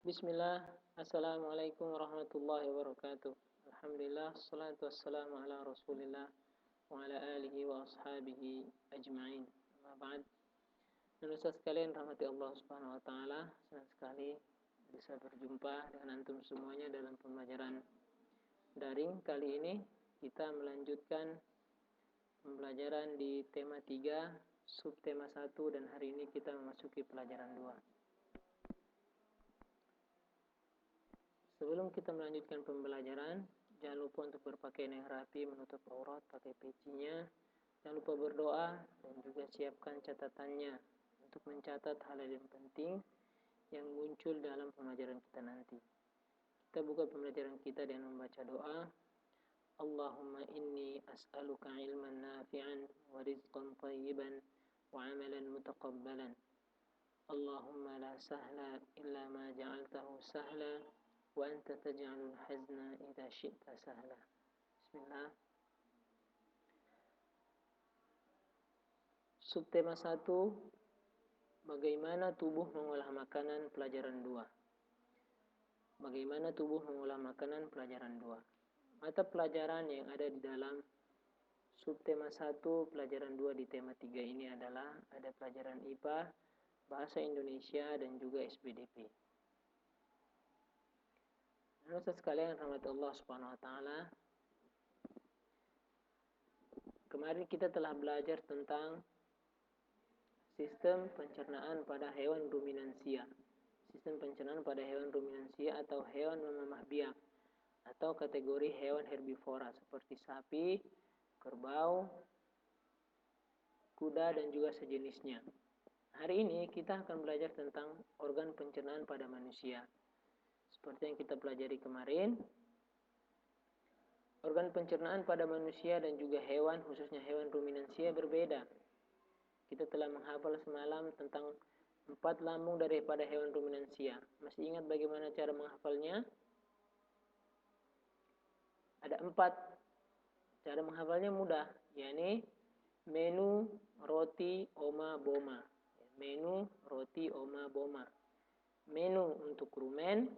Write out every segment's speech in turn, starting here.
Bismillah, Assalamualaikum warahmatullahi wabarakatuh. Alhamdulillah, salatu wassalamu ala rasulillah wa ala alihi wa ashabihi ajma'in. Amma ba'd. Pemirsa sekalian rahmati Allah subhanahu wa ta'ala, senang sekali bisa berjumpa dengan antum semuanya dalam pembelajaran daring. Kali ini kita melanjutkan pembelajaran di tema 3, subtema 1, dan hari ini kita memasuki pelajaran 2. Sebelum kita melanjutkan pembelajaran, jangan lupa untuk berpakaian yang rapi, menutup aurat, pakai pecinya. Jangan lupa berdoa dan juga siapkan catatannya untuk mencatat hal yang penting yang muncul dalam pembelajaran kita nanti. Kita buka pembelajaran kita dengan membaca doa. Allahumma inni as'aluka ilman nafi'an wa rizqan tayyiban wa amalan mutaqabbalan. Allahumma la sahla illa ma ja'altahu sahla wa anta taj'alul hazna idza syi'ta sahla. Bismillah. Subtema 1, bagaimana tubuh mengolah makanan, pelajaran 2. Bagaimana tubuh mengolah makanan, pelajaran 2. Mata pelajaran yang ada di dalam subtema 1, pelajaran 2 di tema 3 ini adalah ada pelajaran IPA, Bahasa Indonesia, dan juga SBDP. Saudara sekalian rahmat Allah Subhanahu wa taala, kemarin kita telah belajar tentang sistem pencernaan pada hewan ruminansia. Sistem pencernaan pada hewan ruminansia atau hewan memamah biak atau kategori hewan herbivora seperti sapi, kerbau, kuda, dan juga sejenisnya. Hari ini kita akan belajar tentang organ pencernaan pada manusia. Seperti yang kita pelajari kemarin, organ pencernaan pada manusia dan juga hewan, khususnya hewan ruminansia, berbeda. Kita telah menghafal semalam tentang 4 lambung daripada hewan ruminansia. Masih ingat bagaimana cara menghafalnya? Ada 4. Cara menghafalnya mudah, yakni menu, roti, oma, boma. Menu, roti, oma, boma. Menu untuk rumen,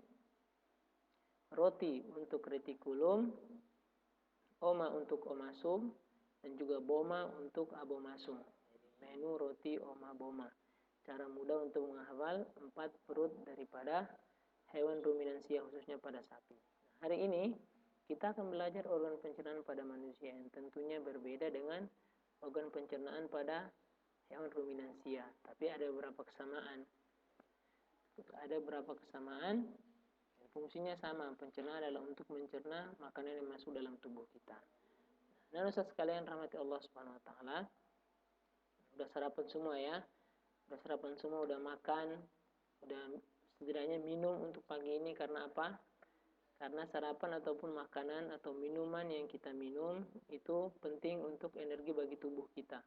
roti untuk retikulum, oma untuk omasum, dan juga boma untuk abomasum. Menu, roti, oma, boma. Cara mudah untuk menghafal 4 perut daripada hewan ruminansia, khususnya pada sapi. Hari ini kita akan belajar organ pencernaan pada manusia yang tentunya berbeda dengan organ pencernaan pada hewan ruminansia. Tapi ada beberapa kesamaan. Fungsinya sama. Pencernaan adalah untuk mencerna makanan yang masuk dalam tubuh kita. Nah, saudara sekalian rahmati Allah Subhanahu wa taala, udah sarapan semua ya? Udah sarapan semua, udah makan, udah setidaknya minum untuk pagi ini. Karena apa? Karena sarapan ataupun makanan atau minuman yang kita minum itu penting untuk energi bagi tubuh kita.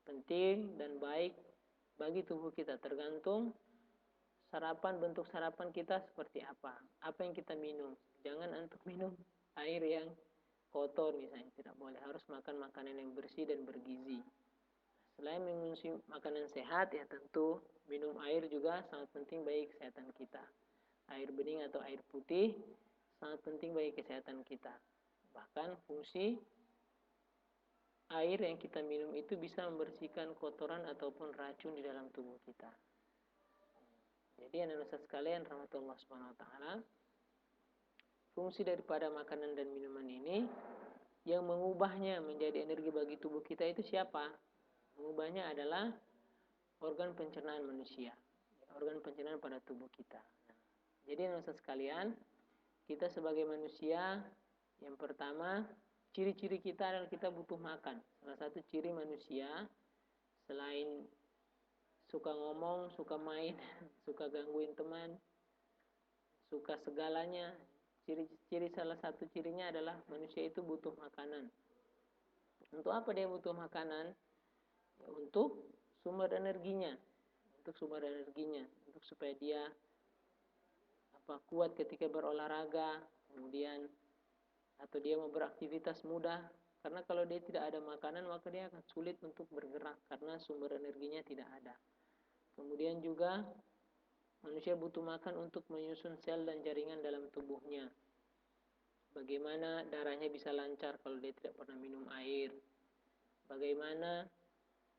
Penting dan baik bagi tubuh kita, tergantung bentuk sarapan kita seperti apa. Apa yang kita minum. Jangan untuk minum air yang kotor misalnya, tidak boleh. Harus makan makanan yang bersih dan bergizi. Selain mengonsumsi makanan sehat, ya tentu minum air juga sangat penting bagi kesehatan kita. Air bening atau air putih sangat penting bagi kesehatan kita. Bahkan fungsi air yang kita minum itu bisa membersihkan kotoran ataupun racun di dalam tubuh kita. Jadi anak-anak sekalian rahmatullah subhanahu wa ta'ala, fungsi daripada makanan dan minuman ini yang mengubahnya menjadi energi bagi tubuh kita itu siapa? Mengubahnya adalah organ pencernaan manusia, organ pencernaan pada tubuh kita. Jadi anak-anak sekalian, kita sebagai manusia, yang pertama, ciri-ciri kita adalah kita butuh makan. Salah satu ciri manusia, selain suka ngomong, suka main, suka gangguin teman, suka segalanya, ciri salah satu cirinya adalah manusia itu butuh makanan. Untuk apa dia butuh makanan? Ya, untuk sumber energinya. Untuk supaya dia kuat ketika berolahraga, kemudian atau dia mau beraktivitas mudah. Karena kalau dia tidak ada makanan, maka dia akan sulit untuk bergerak karena sumber energinya tidak ada. Kemudian juga Manusia butuh makan untuk menyusun sel dan jaringan dalam tubuhnya. Bagaimana darahnya bisa lancar kalau dia tidak pernah minum air? Bagaimana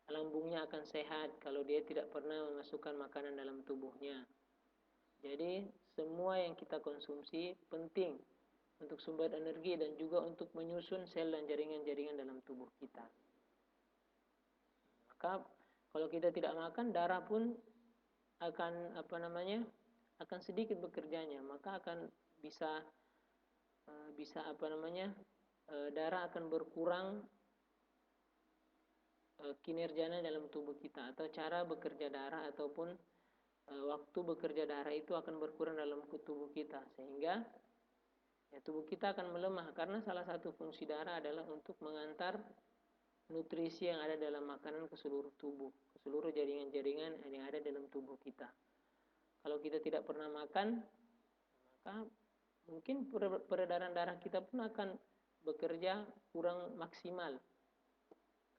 lambungnya akan sehat kalau dia tidak pernah memasukkan makanan dalam tubuhnya? Jadi semua yang kita konsumsi penting untuk sumber energi dan juga untuk menyusun sel dan jaringan-jaringan dalam tubuh kita. Maka kalau kita tidak makan, darah pun akan akan sedikit bekerjanya, maka akan bisa darah akan berkurang kinerjanya dalam tubuh kita, atau cara bekerja darah ataupun waktu bekerja darah itu akan berkurang dalam tubuh kita, sehingga tubuh kita akan melemah, karena salah satu fungsi darah adalah untuk mengantar nutrisi yang ada dalam makanan ke seluruh tubuh, ke seluruh jaringan-jaringan yang ada dalam tubuh kita. Kalau kita tidak pernah makan, maka mungkin peredaran darah kita pun akan bekerja kurang maksimal,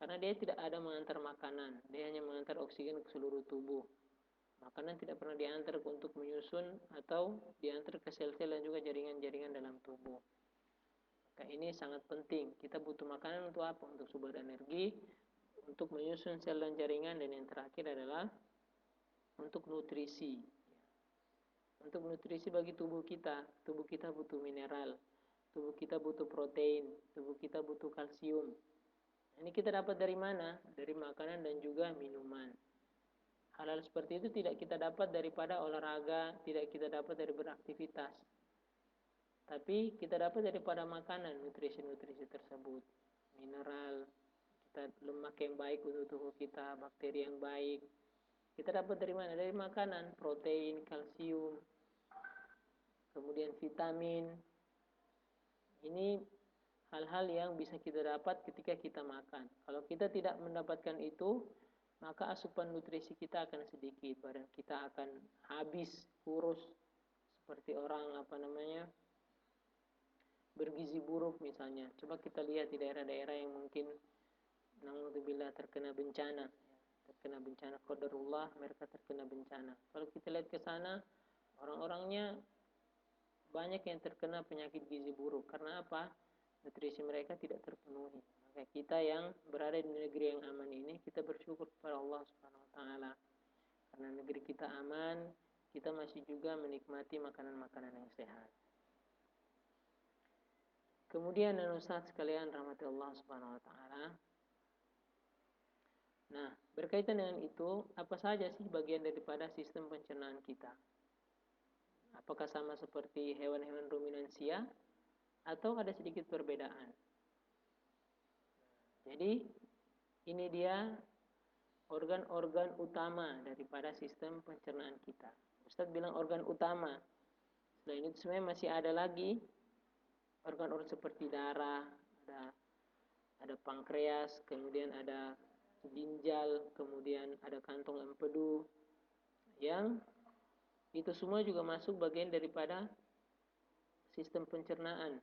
karena dia tidak ada mengantar makanan, dia hanya mengantar oksigen ke seluruh tubuh. Makanan tidak pernah diantar untuk menyusun atau diantar ke sel-sel dan juga jaringan-jaringan dalam tubuh. Maka ini sangat penting. Kita butuh makanan untuk apa? Untuk sumber energi, untuk menyusun sel dan jaringan, dan yang terakhir adalah untuk nutrisi. Untuk nutrisi bagi tubuh kita. Tubuh kita butuh mineral, tubuh kita butuh protein, tubuh kita butuh kalsium. Ini kita dapat dari mana? Dari makanan dan juga minuman. Hal-hal seperti itu tidak kita dapat daripada olahraga, tidak kita dapat dari beraktivitas. Tapi kita dapat daripada makanan, nutrisi-nutrisi tersebut. Mineral, lemak yang baik untuk tubuh kita, bakteri yang baik. Kita dapat dari mana? Dari makanan, protein, kalsium, kemudian vitamin. Ini hal-hal yang bisa kita dapat ketika kita makan. Kalau kita tidak mendapatkan itu, maka asupan nutrisi kita akan sedikit, badan kita akan habis, kurus, seperti orang bergizi buruk misalnya. Coba kita lihat di daerah-daerah yang mungkin naudzubillah terkena bencana qadarullah, mereka terkena bencana. Kalau kita lihat ke sana, orang-orangnya banyak yang terkena penyakit gizi buruk. Karena apa? Nutrisi mereka tidak terpenuhi. Maka kita yang berada di negeri yang aman ini, kita bersyukur kepada Allah Subhanahu wa taala. Karena negeri kita aman, kita masih juga menikmati makanan-makanan yang sehat. Kemudian Ustaz sekalian rahmati Allah Subhanahu wa taala. Nah, berkaitan dengan itu, apa saja sih bagian daripada sistem pencernaan kita? Apakah sama seperti hewan-hewan ruminansia atau ada sedikit perbedaan? Jadi, ini dia organ-organ utama daripada sistem pencernaan kita. Ustaz bilang organ utama. Selain itu sebenarnya masih ada lagi organ-organ seperti darah, ada pankreas, kemudian ada ginjal, kemudian ada kantong empedu, yang itu semua juga masuk bagian daripada sistem pencernaan.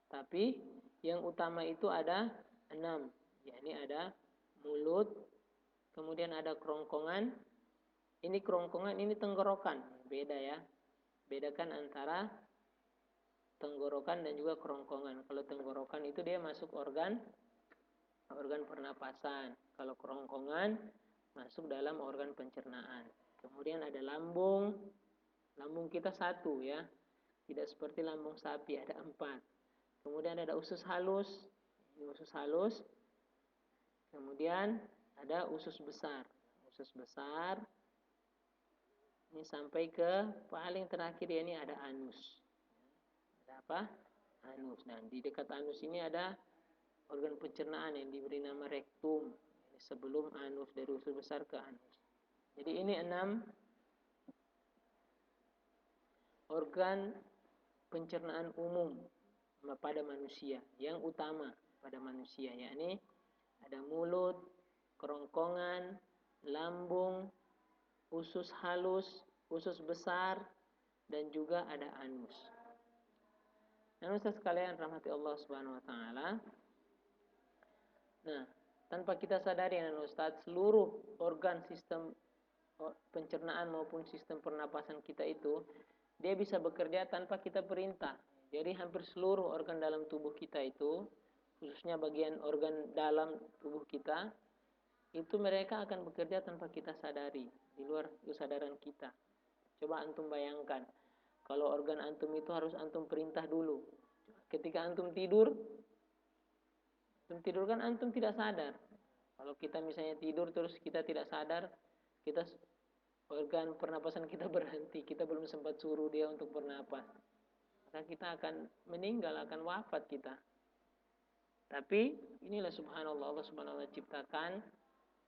Tapi yang utama itu ada 6, yakni ada mulut, kemudian ada kerongkongan. Ini kerongkongan, ini tenggorokan, beda ya. Bedakan antara tenggorokan dan juga kerongkongan. Kalau tenggorokan itu dia masuk organ pernapasan. Kalau kerongkongan masuk dalam organ pencernaan. Kemudian ada lambung. Lambung kita 1 ya. Tidak seperti lambung sapi, ada 4. Kemudian ada usus halus. Ini usus halus. Kemudian ada usus besar. Usus besar. Ini sampai ke paling terakhir ya, ini ada anus. Ada apa? Anus. Dan di dekat anus ini ada organ pencernaan yang diberi nama rektum, sebelum anus, dari usus besar ke anus. Jadi ini 6 organ pencernaan umum pada manusia, yang utama pada manusia, yakni ada mulut, kerongkongan, lambung, usus halus, usus besar, dan juga ada anus. Nah, Ustaz sekalian rahmati Allah Subhanahu wa taala. Nah, tanpa kita sadari ya Ustaz, seluruh organ sistem pencernaan maupun sistem pernapasan kita itu, dia bisa bekerja tanpa kita perintah. Jadi hampir seluruh organ dalam tubuh kita itu, khususnya bagian organ dalam tubuh kita, itu mereka akan bekerja tanpa kita sadari, di luar kesadaran kita. Coba antum bayangkan, kalau organ antum itu harus antum perintah dulu. Ketika antum tidur kan antum tidak sadar. Kalau kita misalnya tidur terus kita tidak sadar, kita organ pernapasan kita berhenti, kita belum sempat suruh dia untuk bernapas, maka kita akan meninggal, akan wafat kita. Tapi inilah subhanallah, Allah subhanahu wa ta'ala ciptakan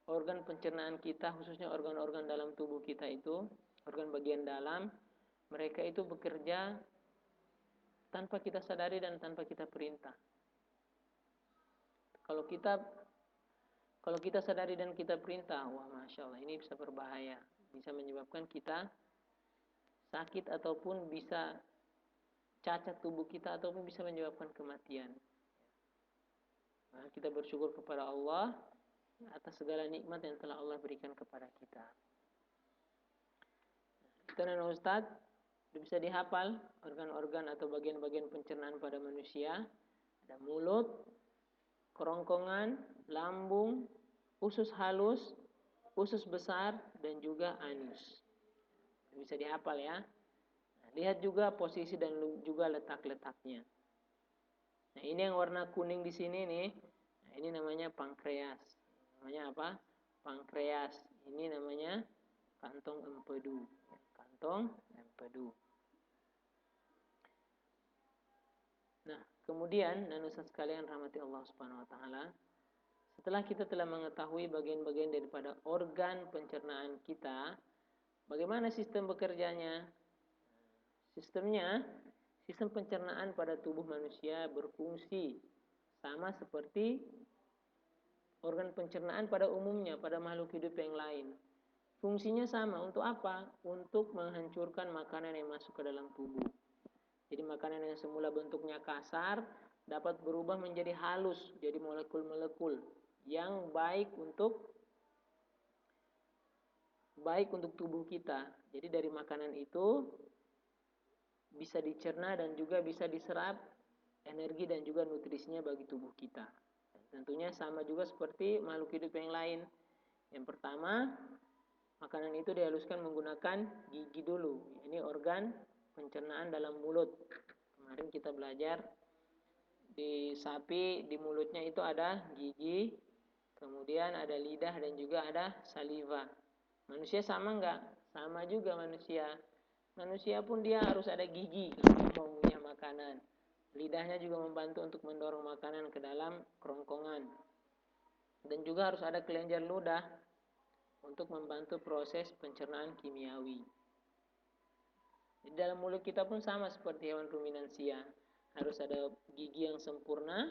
organ pencernaan kita, khususnya organ-organ dalam tubuh kita itu, organ bagian dalam, mereka itu bekerja tanpa kita sadari dan tanpa kita perintah. Kalau kita sadari dan kita perintah, wah masya Allah, ini bisa berbahaya, bisa menyebabkan kita sakit ataupun bisa cacat tubuh kita ataupun bisa menyebabkan kematian. Nah, kita bersyukur kepada Allah atas segala nikmat yang telah Allah berikan kepada kita. Itu nana Ustadz, bisa dihafal organ-organ atau bagian-bagian pencernaan pada manusia. Ada mulut, kerongkongan, lambung, usus halus, usus besar, dan juga anus. Bisa dihafal ya. Nah, lihat juga posisi dan juga letak-letaknya. Nah, ini yang warna kuning di sini nih. Nah, ini namanya pankreas. Namanya apa? Pankreas. Ini namanya kantong empedu. Kantong empedu. Nah, kemudian nanusan sekalian rahmati Allah Subhanahu wa taala, setelah kita telah mengetahui bagian-bagian daripada organ pencernaan kita, bagaimana sistem bekerjanya? Sistem pencernaan pada tubuh manusia berfungsi sama seperti organ pencernaan pada umumnya, pada makhluk hidup yang lain. Fungsinya sama, untuk apa? Untuk menghancurkan makanan yang masuk ke dalam tubuh. Jadi makanan yang semula bentuknya kasar dapat berubah menjadi halus, jadi molekul-molekul yang baik untuk tubuh kita. Jadi dari makanan itu bisa dicerna dan juga bisa diserap energi dan juga nutrisinya bagi tubuh kita. Dan tentunya sama juga seperti makhluk hidup yang lain. Yang pertama, makanan itu dihaluskan menggunakan gigi dulu. Ini organ pencernaan dalam mulut. Kemarin kita belajar di sapi, di mulutnya itu ada gigi, kemudian ada lidah dan juga ada saliva. Manusia sama enggak? Sama juga manusia. Manusia pun dia harus ada gigi kalau mau punya makanan. Lidahnya juga membantu untuk mendorong makanan ke dalam kerongkongan. Dan juga harus ada kelenjar ludah untuk membantu proses pencernaan kimiawi. Di dalam mulut kita pun sama seperti hewan ruminansia. Harus ada gigi yang sempurna,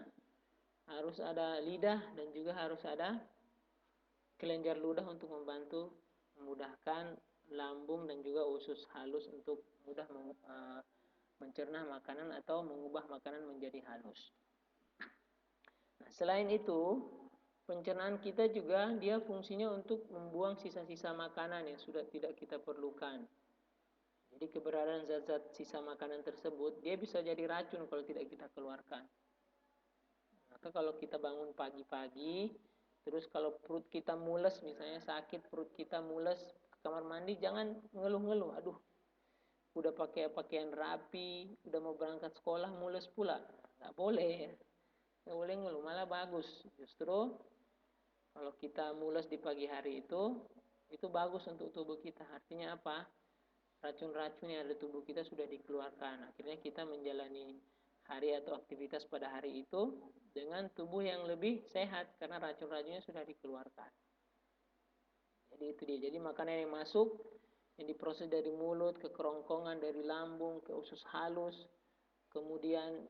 harus ada lidah, dan juga harus ada kelenjar ludah untuk membantu memudahkan lambung dan juga usus halus untuk mudah mencerna makanan atau mengubah makanan menjadi halus. Nah, selain itu, pencernaan kita juga dia fungsinya untuk membuang sisa-sisa makanan yang sudah tidak kita perlukan. Jadi keberadaan zat-zat sisa makanan tersebut dia bisa jadi racun kalau tidak kita keluarkan. Maka kalau kita bangun pagi-pagi, terus kalau perut kita mules, misalnya sakit perut kita mules, ke kamar mandi jangan ngeluh-ngeluh. Aduh, udah pakai pakaian rapi, udah mau berangkat sekolah mules pula. Nggak boleh, nggak boleh ngeluh, malah bagus. Justru kalau kita mules di pagi hari itu bagus untuk tubuh kita. Artinya apa? Racun-racun yang ada di tubuh kita sudah dikeluarkan. Akhirnya kita menjalani hari atau aktivitas pada hari itu dengan tubuh yang lebih sehat karena racun-racunnya sudah dikeluarkan. Jadi itu dia. Jadi makanan yang masuk yang diproses dari mulut ke kerongkongan, dari lambung ke usus halus, kemudian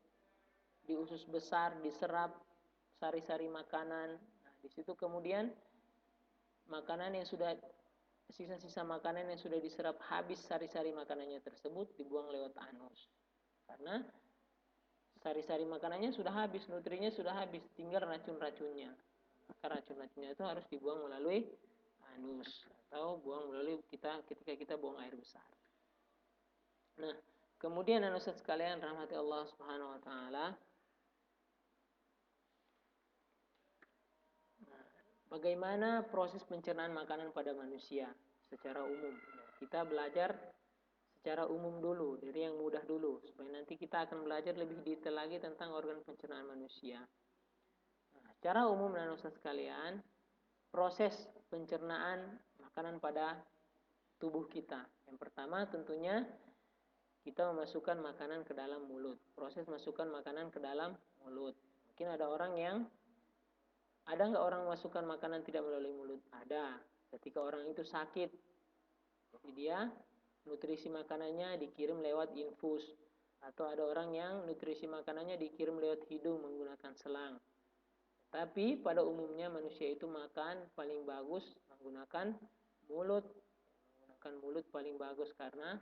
di usus besar diserap sari-sari makanan. Nah, di situ kemudian makanan yang sudah sisa-sisa makanan yang sudah diserap habis sari-sari makanannya tersebut dibuang lewat anus. Karena sari-sari makanannya sudah habis, nutrinya sudah habis, tinggal racun-racunnya. Maka racun-racunnya itu harus dibuang melalui anus. atau buang melalui kita ketika kita buang air besar. Nah, kemudian Ustaz sekalian rahmati Allah Subhanahu wa taala, bagaimana proses pencernaan makanan pada manusia secara umum. Kita belajar secara umum dulu, dari yang mudah dulu, supaya nanti kita akan belajar lebih detail lagi tentang organ pencernaan manusia. Nah, secara umum Ustaz sekalian, proses pencernaan makanan pada tubuh kita. Yang pertama tentunya kita memasukkan makanan ke dalam mulut. Proses masukkan makanan ke dalam mulut. Mungkin ada nggak orang memasukkan makanan tidak melalui mulut? Ada. Ketika orang itu sakit, jadi dia nutrisi makanannya dikirim lewat infus. Atau ada orang yang nutrisi makanannya dikirim lewat hidung menggunakan selang. Tapi pada umumnya manusia itu makan paling bagus menggunakan mulut. Menggunakan mulut paling bagus karena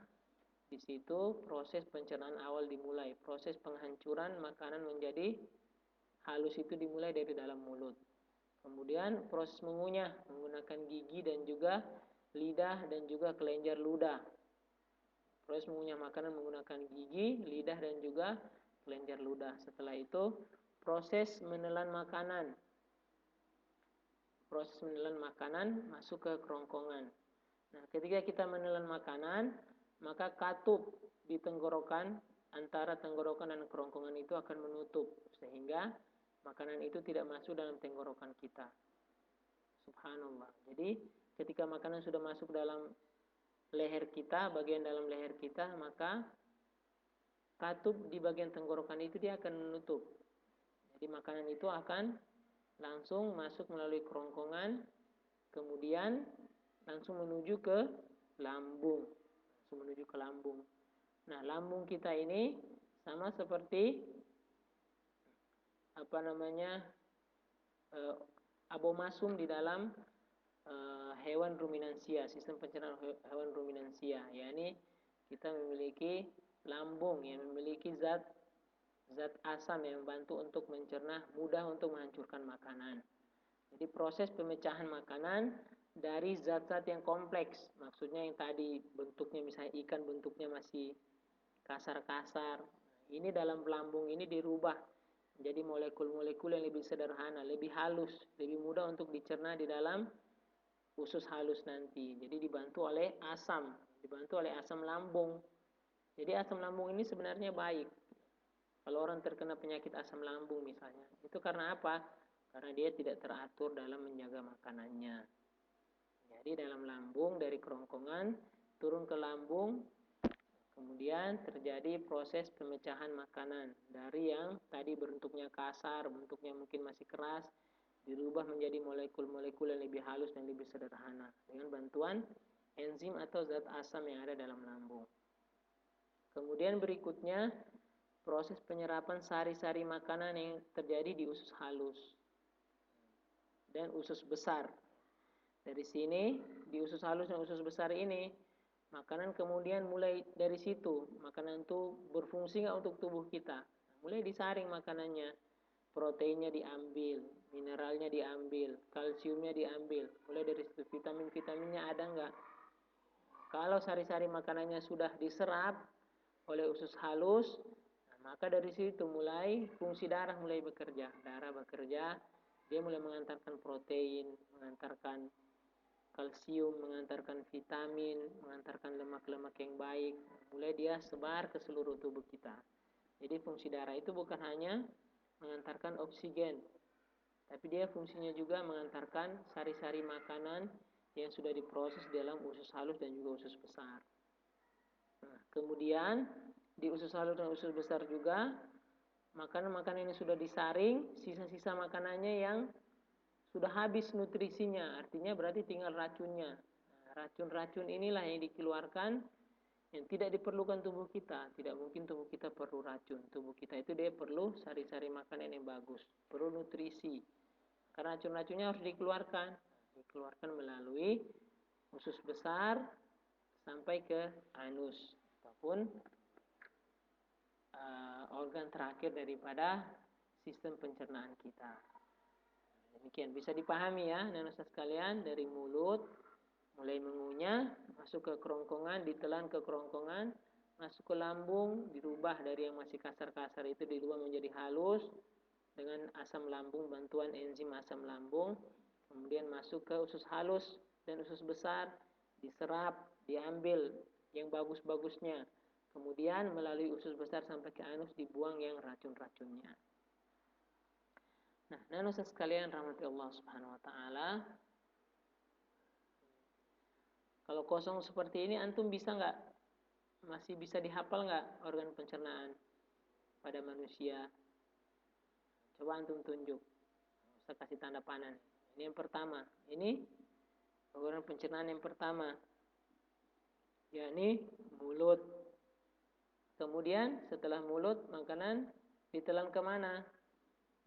di situ proses pencernaan awal dimulai. Proses penghancuran makanan menjadi halus itu dimulai dari dalam mulut. Kemudian proses mengunyah menggunakan gigi dan juga lidah dan juga kelenjar ludah. Proses mengunyah makanan menggunakan gigi, lidah dan juga kelenjar ludah. Setelah itu proses menelan makanan. Proses menelan makanan masuk ke kerongkongan. Nah, ketika kita menelan makanan, maka katup di tenggorokan, antara tenggorokan dan kerongkongan itu akan menutup sehingga makanan itu tidak masuk dalam tenggorokan kita. Subhanallah. Jadi ketika makanan sudah masuk dalam leher kita, bagian dalam leher kita, maka katup di bagian tenggorokan itu dia akan menutup. Jadi makanan itu akan langsung masuk melalui kerongkongan, kemudian langsung menuju ke lambung. Langsung menuju ke lambung. Nah, lambung kita ini sama seperti abomasum di dalam hewan ruminansia, sistem pencernaan hewan ruminansia, yakni kita memiliki lambung yang memiliki zat asam yang membantu untuk mencerna, mudah untuk menghancurkan makanan. Jadi proses pemecahan makanan dari zat-zat yang kompleks, maksudnya yang tadi bentuknya misalnya ikan bentuknya masih kasar-kasar, ini dalam lambung ini dirubah menjadi molekul-molekul yang lebih sederhana, lebih halus, lebih mudah untuk dicerna di dalam usus halus nanti. Jadi dibantu oleh asam lambung. Jadi asam lambung ini sebenarnya baik. Kalau orang terkena penyakit asam lambung misalnya, itu karena apa? Karena dia tidak teratur dalam menjaga makanannya. Jadi dalam lambung dari kerongkongan turun ke lambung, kemudian terjadi proses pemecahan makanan dari yang tadi bentuknya kasar, bentuknya mungkin masih keras, dirubah menjadi molekul-molekul yang lebih halus dan lebih sederhana dengan bantuan enzim atau zat asam yang ada dalam lambung. Kemudian berikutnya proses penyerapan sari-sari makanan yang terjadi di usus halus dan usus besar. Dari sini di usus halus dan usus besar ini makanan kemudian mulai dari situ makanan itu berfungsi nggak untuk tubuh kita, mulai disaring makanannya, proteinnya diambil, mineralnya diambil, kalsiumnya diambil, mulai dari situ vitaminnya ada nggak. Kalau sari-sari makanannya sudah diserap oleh usus halus, maka dari situ mulai fungsi darah mulai bekerja, dia mulai mengantarkan protein, mengantarkan kalsium, mengantarkan vitamin, mengantarkan lemak-lemak yang baik, mulai dia sebar ke seluruh tubuh kita. Jadi fungsi darah itu bukan hanya mengantarkan oksigen, tapi dia fungsinya juga mengantarkan sari-sari makanan yang sudah diproses dalam usus halus dan juga usus besar. Nah, kemudian di usus halus dan usus besar juga makanan-makanan yang sudah disaring, sisa-sisa makanannya yang sudah habis nutrisinya, artinya berarti tinggal racunnya. Nah, racun-racun inilah yang dikeluarkan yang tidak diperlukan tubuh kita. Tidak mungkin tubuh kita perlu racun. Tubuh kita itu dia perlu sari-sari makanan yang bagus, perlu nutrisi. Karena racun-racunnya harus dikeluarkan melalui usus besar sampai ke anus ataupun organ terakhir daripada sistem pencernaan kita. Demikian bisa dipahami ya, Ustaz sekalian, dari mulut Mulai mengunyah, masuk ke kerongkongan, ditelan ke kerongkongan, masuk ke lambung, dirubah dari yang masih kasar-kasar itu dirubah menjadi halus dengan asam lambung, bantuan enzim asam lambung. Kemudian masuk ke usus halus dan usus besar, diserap, diambil yang bagus-bagusnya. Kemudian melalui usus besar sampai ke anus dibuang yang racun-racunnya. Nah, nanusa sekalian rahmati Allah Subhanahu wa taala. Kalau kosong seperti ini antum bisa nggak? Masih bisa dihafal nggak organ pencernaan pada manusia? Coba antum tunjuk. Saya kasih tanda panah. Ini yang pertama. Ini organ pencernaan yang pertama, yakni mulut. Kemudian setelah mulut, makanan ditelan kemana?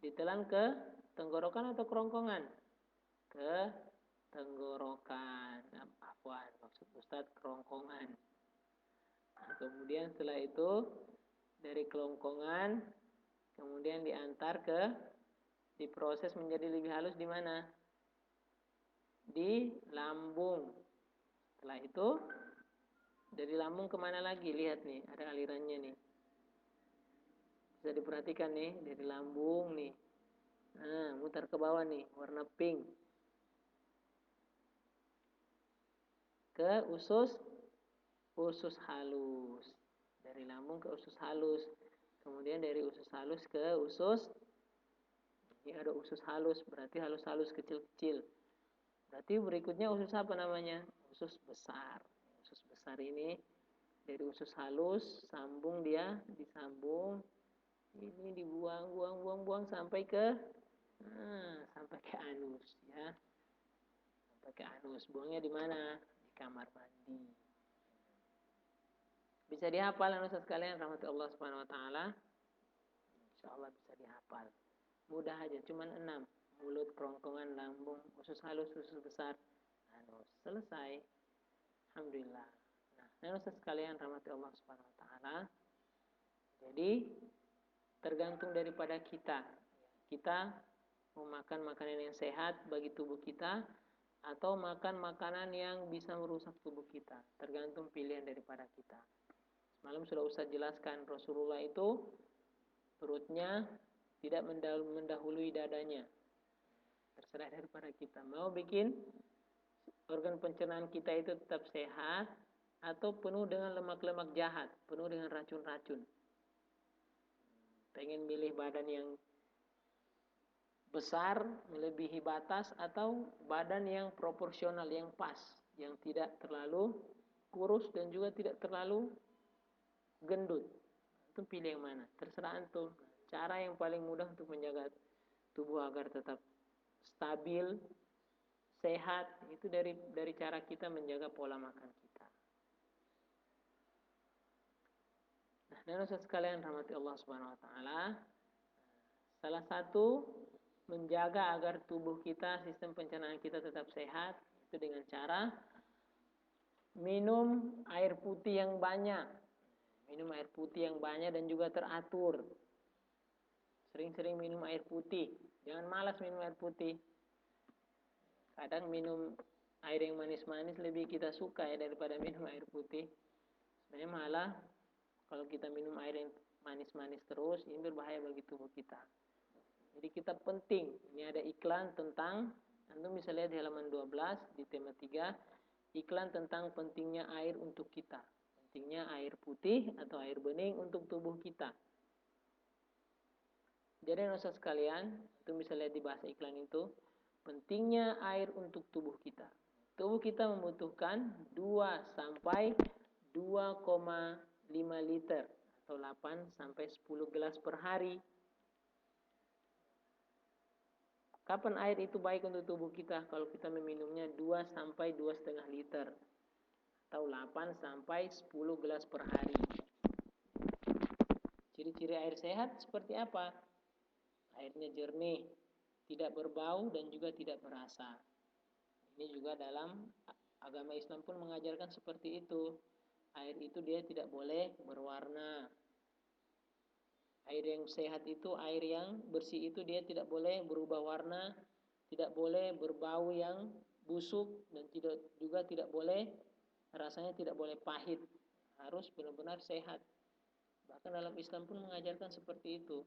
Ditelan ke tenggorokan atau kerongkongan? Ke tenggorokan. Afwan, maksud Ustadz kerongkongan. Nah, kemudian setelah itu dari kerongkongan kemudian diproses menjadi lebih halus di mana? Di lambung. Setelah itu dari lambung kemana lagi? Lihat nih, ada alirannya nih. Bisa diperhatikan nih, dari lambung nih. Nah, mutar ke bawah nih, warna pink. Ke usus halus. Dari lambung ke usus halus. Kemudian dari usus halus ke usus. Ini ada usus halus, berarti halus-halus kecil-kecil. Berarti berikutnya usus apa namanya? Usus besar. Usus besar ini dari usus halus sambung dia, disambung. Ini dibuang, buang sampai ke anus ya. Sampai ke anus. Buangnya di mana? Di kamar mandi. Bisa dihafal anus sekalian rahmat Allah Subhanahu wa taala. Insyaallah bisa dihafal. Mudah aja, cuman 6. Mulut, kerongkongan, lambung, usus halus, usus besar, anus. Selesai. Alhamdulillah. Nah, anus sekalian rahmat Allah Subhanahu wa taala. Jadi tergantung daripada kita. Kita mau makan makanan yang sehat bagi tubuh kita atau makan makanan yang bisa merusak tubuh kita. Tergantung pilihan daripada kita. Semalam sudah Ustaz jelaskan, Rasulullah itu perutnya tidak mendahului dadanya. Terserah daripada kita. Mau bikin organ pencernaan kita itu tetap sehat atau penuh dengan lemak-lemak jahat, penuh dengan racun-racun. Pengen milih badan yang besar, melebihi batas, atau badan yang proporsional, yang pas, yang tidak terlalu kurus dan juga tidak terlalu gendut. Antum pilih yang mana? Terserah antum. Cara yang paling mudah untuk menjaga tubuh agar tetap stabil, sehat, itu dari cara kita menjaga pola makan kita. Nah, dan sekalian rahmati Allah Subhanahu wa taala, salah satu menjaga agar tubuh kita, sistem pencernaan kita tetap sehat itu dengan cara minum air putih yang banyak. Minum air putih yang banyak dan juga teratur. Sering-sering minum air putih. Jangan malas minum air putih. Kadang minum air yang manis-manis lebih kita suka ya daripada minum air putih. Sebenarnya malah kalau kita minum air yang manis-manis terus, ini berbahaya bagi tubuh kita. Jadi kita penting, ini ada iklan tentang, antum bisa lihat di halaman 12 di tema 3, iklan tentang pentingnya air untuk kita. Pentingnya air putih atau air bening untuk tubuh kita. Jadi Ustaz sekalian, antum bisa lihat di bahasa iklan itu, pentingnya air untuk tubuh kita. Tubuh kita membutuhkan 2 sampai 2,5 liter atau 8 sampai 10 gelas per hari. Kapan air itu baik untuk tubuh kita? Kalau kita meminumnya 2 sampai 2,5 liter atau 8 sampai 10 gelas per hari. Ciri-ciri air sehat seperti apa? Airnya jernih, tidak berbau dan juga tidak berasa. Ini juga dalam agama Islam pun mengajarkan seperti itu. Air itu dia tidak boleh berwarna. Air yang sehat itu, air yang bersih itu dia tidak boleh berubah warna, tidak boleh berbau yang busuk dan tidak boleh, rasanya tidak boleh pahit, harus benar-benar sehat. Bahkan dalam Islam pun mengajarkan seperti itu.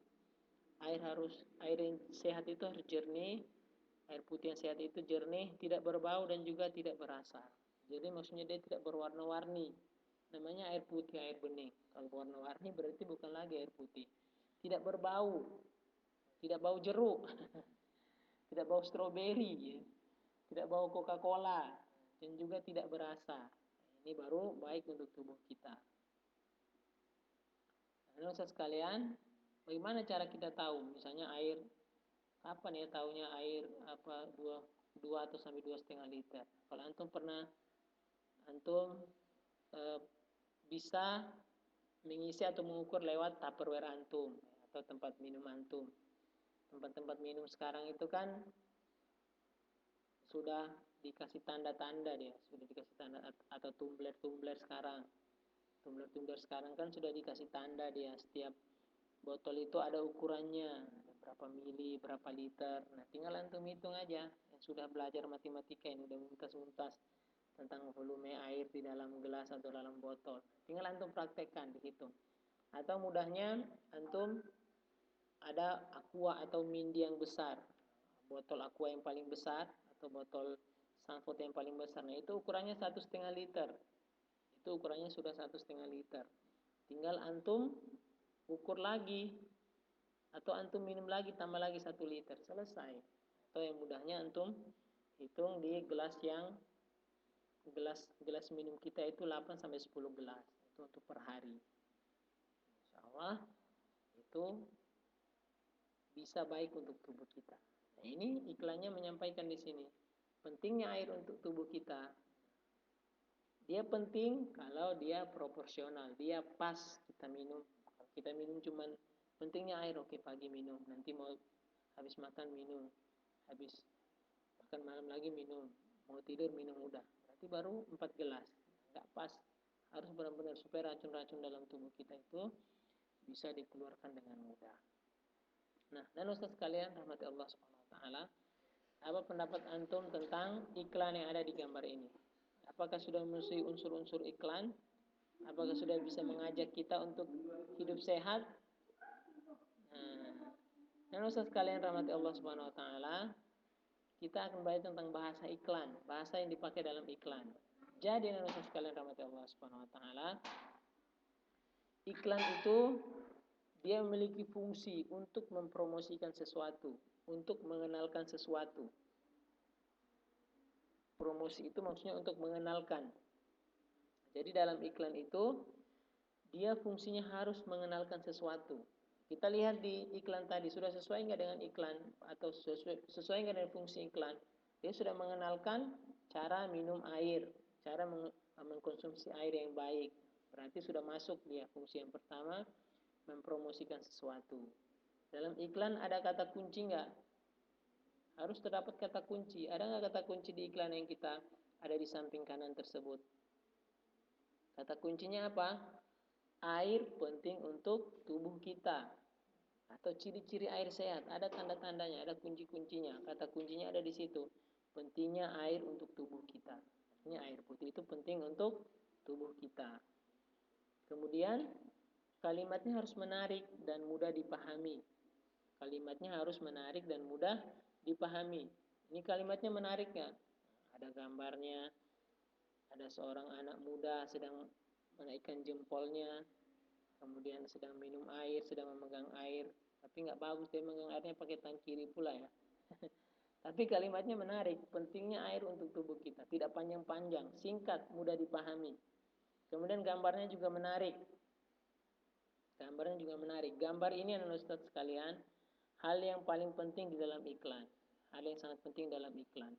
Air yang sehat itu harus jernih, air putih yang sehat itu jernih, tidak berbau dan juga tidak berasa. Jadi maksudnya dia tidak berwarna-warni. Namanya air putih, air bening. Kalau warna-warni berarti bukan lagi air putih. Tidak berbau, tidak bau jeruk, tidak bau stroberi, ya. Tidak bau Coca-Cola, dan juga tidak berasa. Ini baru baik untuk tubuh kita. Nah, sekalian, bagaimana cara kita tahu? Misalnya air, kapan ya tahunya air apa 2 atau sampai 2,5 liter? Kalau antum bisa mengisi atau mengukur lewat tupperware antum atau tempat minum antum. Tempat-tempat minum sekarang itu kan sudah dikasih tanda-tanda dia, sudah dikasih tanda, atau tumbler sekarang. Tumbler sekarang kan sudah dikasih tanda dia, setiap botol itu ada ukurannya, berapa mili, berapa liter. Nah, tinggal antum hitung aja. Yang sudah belajar matematika ini udah muntas-muntas tentang volume air di dalam gelas atau dalam botol. Tinggal antum praktekkan, dihitung. Atau mudahnya antum ada aqua atau mindi yang besar. Botol aqua yang paling besar atau botol Sanford yang paling besar. Nah, itu ukurannya 1,5 liter. Itu ukurannya sudah 1,5 liter. Tinggal antum ukur lagi atau antum minum lagi, tambah lagi 1 liter, selesai. Atau yang mudahnya antum hitung di gelas minum kita itu 8 sampai 10 gelas. Itu untuk per hari. Insyaallah itu bisa baik untuk tubuh kita. Nah, ini iklannya menyampaikan di sini pentingnya air untuk tubuh kita. Dia penting kalau dia proporsional, dia pas kita minum. Kalau kita minum cuman pentingnya air, oke, pagi minum, nanti mau habis makan minum, habis makan malam lagi minum, mau tidur minum, udah. Berarti baru 4 gelas. Enggak pas. Harus benar-benar supaya racun-racun dalam tubuh kita itu bisa dikeluarkan dengan mudah. Nah, dan Ustaz sekalian rahmati Allah Subhanahu wa taala, apa pendapat antum tentang iklan yang ada di gambar ini? Apakah sudah memenuhi unsur-unsur iklan? Apakah sudah bisa mengajak kita untuk hidup sehat? Nah, dan Ustaz sekalian rahmati Allah Subhanahu wa taala, kita akan bahas tentang bahasa iklan, bahasa yang dipakai dalam iklan. Jadi Ustaz sekalian rahmati Allah Subhanahu wa taala, iklan itu dia memiliki fungsi untuk mempromosikan sesuatu, untuk mengenalkan sesuatu. Promosi itu maksudnya untuk mengenalkan. Jadi dalam iklan itu dia fungsinya harus mengenalkan sesuatu. Kita lihat di iklan tadi, sudah sesuai nggak dengan iklan atau sesuai nggak dengan fungsi iklan? Dia sudah mengenalkan cara minum air, cara mengkonsumsi air yang baik. Berarti sudah masuk dia fungsi yang pertama, mempromosikan sesuatu. Dalam iklan ada kata kunci nggak? Harus terdapat kata kunci. Ada nggak kata kunci di iklan yang kita ada di samping kanan tersebut? Kata kuncinya apa? Air penting untuk tubuh kita. Atau ciri-ciri air sehat. Ada tanda-tandanya, ada kunci-kuncinya. Kata kuncinya ada di situ. Pentingnya air untuk tubuh kita. Artinya air putih itu penting untuk tubuh kita. Kemudian kalimatnya harus menarik dan mudah dipahami. Kalimatnya harus menarik dan mudah dipahami. Ini kalimatnya menarik nggak? Ada gambarnya, ada seorang anak muda sedang menaikkan jempolnya, kemudian sedang minum air, sedang memegang air, tapi nggak bagus dia memegang airnya pakai tangan kiri pula ya. Tapi kalimatnya menarik, pentingnya air untuk tubuh kita, tidak panjang-panjang, singkat, mudah dipahami. Kemudian gambarnya juga menarik. Gambarnya juga menarik. Gambar ini adalah Ustaz sekalian, hal yang paling penting di dalam iklan. Hal yang sangat penting dalam iklan.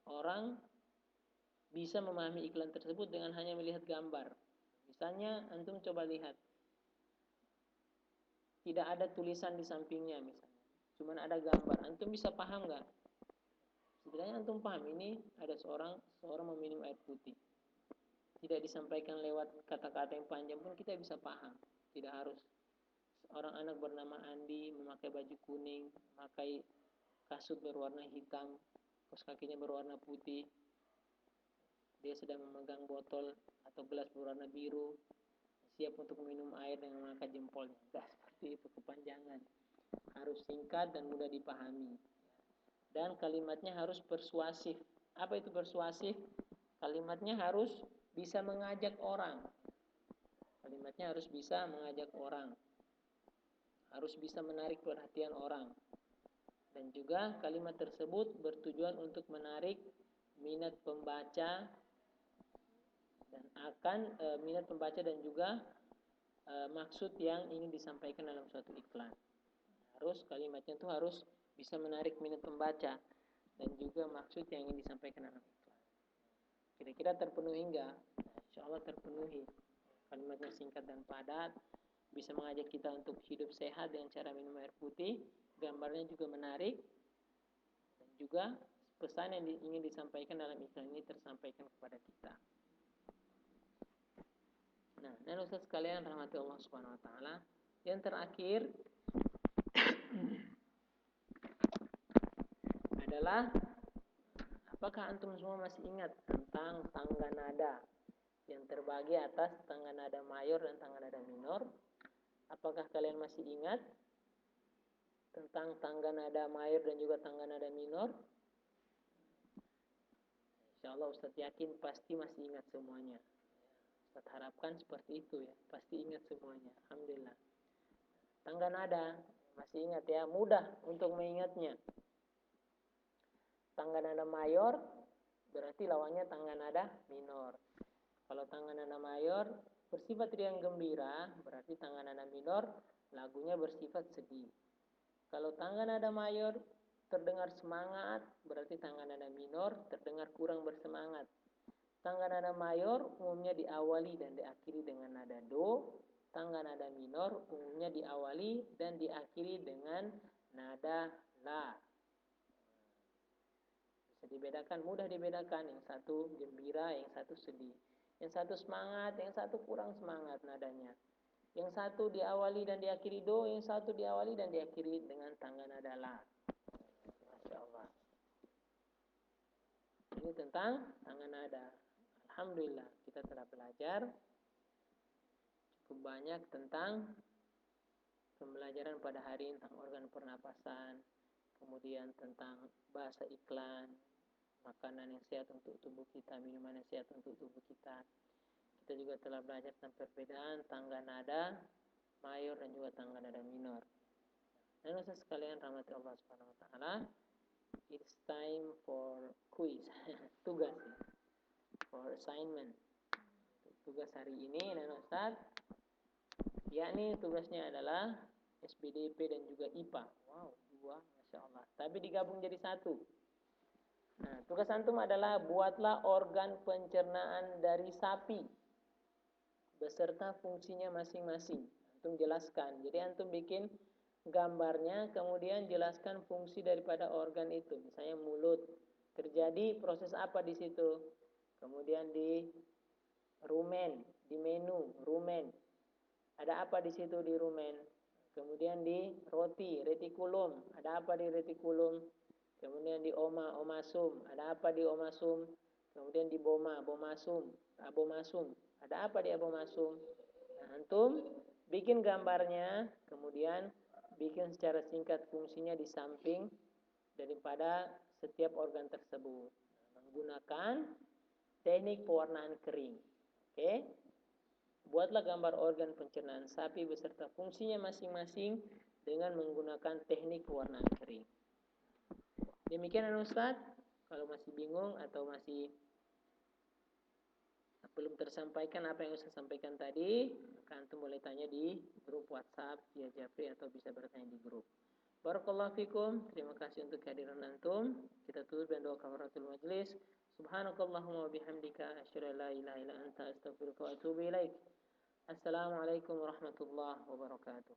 Orang bisa memahami iklan tersebut dengan hanya melihat gambar. Misalnya antum coba lihat, tidak ada tulisan di sampingnya misalnya, cuman ada gambar, antum bisa paham nggak? Sebenarnya antum paham ini ada seorang meminum air putih, tidak disampaikan lewat kata-kata yang panjang pun kita bisa paham. Tidak harus seorang anak bernama Andi memakai baju kuning, memakai kasut berwarna hitam, kaos kakinya berwarna putih, dia sedang memegang botol atau gelas berwarna biru, siap untuk minum air dengan mengangkat jempolnya. Enggak seperti itu, kepanjangan. Harus singkat dan mudah dipahami. Dan kalimatnya harus persuasif. Apa itu persuasif? Kalimatnya harus bisa mengajak orang. Kalimatnya harus bisa mengajak orang. Harus bisa menarik perhatian orang. Dan juga kalimat tersebut bertujuan untuk menarik minat pembaca dan minat pembaca dan juga maksud yang ingin disampaikan dalam suatu iklan. Kalimatnya itu harus bisa menarik minat pembaca dan juga maksud yang ingin disampaikan dalam iklan. Kira-kira terpenuhi enggak? Insya Allah terpenuhi. Kalimatnya singkat dan padat, bisa mengajak kita untuk hidup sehat dengan cara minum air putih, gambarnya juga menarik, dan juga pesan yang ingin disampaikan dalam iklan ini tersampaikan kepada kita. Nah, dan Ustaz sekalian rahmati Allah Subhanahu wa taala, yang terakhir adalah apakah antum semua masih ingat tentang tangga nada yang terbagi atas tangga nada mayor dan tangga nada minor? Apakah kalian masih ingat tentang tangga nada mayor dan juga tangga nada minor? Insyaallah Ustaz yakin pasti masih ingat semuanya. Ustaz harapkan seperti itu ya, pasti ingat semuanya. Alhamdulillah. Tangga nada masih ingat ya, mudah untuk mengingatnya. Tangga nada mayor berarti lawannya tangga nada minor. Kalau tangga nada mayor bersifat riang gembira, berarti tangga nada minor lagunya bersifat sedih. Kalau tangga nada mayor terdengar semangat, berarti tangga nada minor terdengar kurang bersemangat. Tangga nada mayor umumnya diawali dan diakhiri dengan nada do. Tangga nada minor umumnya diawali dan diakhiri dengan nada la. Bisa dibedakan, mudah dibedakan. Yang satu gembira, yang satu sedih. Yang satu semangat, yang satu kurang semangat nadanya. Yang satu diawali dan diakhiri do, yang satu diawali dan diakhiri dengan tangga nada la. Masya Allah. Ini tentang tangga nada. Alhamdulillah kita telah belajar cukup banyak tentang pembelajaran pada hari ini tentang organ pernapasan, kemudian tentang bahasa iklan, makanan yang sehat untuk tubuh kita, minuman yang sehat untuk tubuh kita. Kita juga telah belajar tentang perbedaan tangga nada mayor dan juga tangga nada minor. Dan Ustaz sekalian rahmati Allah Subhanahu wa taala, it's time for quiz. Tugas ya. For assignment. Tugas hari ini dan Ustaz, yakni tugasnya adalah SPDP dan juga IPA. Wow, dua, Masya Allah. Tapi digabung jadi satu. Nah, tugas antum adalah buatlah organ pencernaan dari sapi beserta fungsinya masing-masing. Antum jelaskan. Jadi antum bikin gambarnya, kemudian jelaskan fungsi daripada organ itu. Misalnya mulut. Terjadi proses apa di situ? Kemudian di rumen, di menu, rumen. Ada apa di situ di rumen? Kemudian di roti, retikulum. Ada apa di retikulum? Kemudian di omasum. Ada apa di omasum? Kemudian di bomasum, abomasum. Ada apa di abomasum? Nah, antum bikin gambarnya, kemudian bikin secara singkat fungsinya di samping daripada setiap organ tersebut. Menggunakan teknik pewarnaan kering. Oke? Buatlah gambar organ pencernaan sapi beserta fungsinya masing-masing dengan menggunakan teknik pewarnaan kering. Demikian Ustaz. Kalau masih bingung atau masih belum tersampaikan apa yang Ustaz sampaikan tadi, maka antum boleh tanya di grup WhatsApp via Japri atau bisa bertanya di grup. Barakallahu fikum. Terima kasih untuk kehadiran antum. Kita tutup dengan doa kafaratul majlis. Subhanakallahumma wa bihamdika asyhadu an la ilaha illa anta astaghfiruka wa atubu ilaik. Assalamualaikum warahmatullahi wabarakatuh.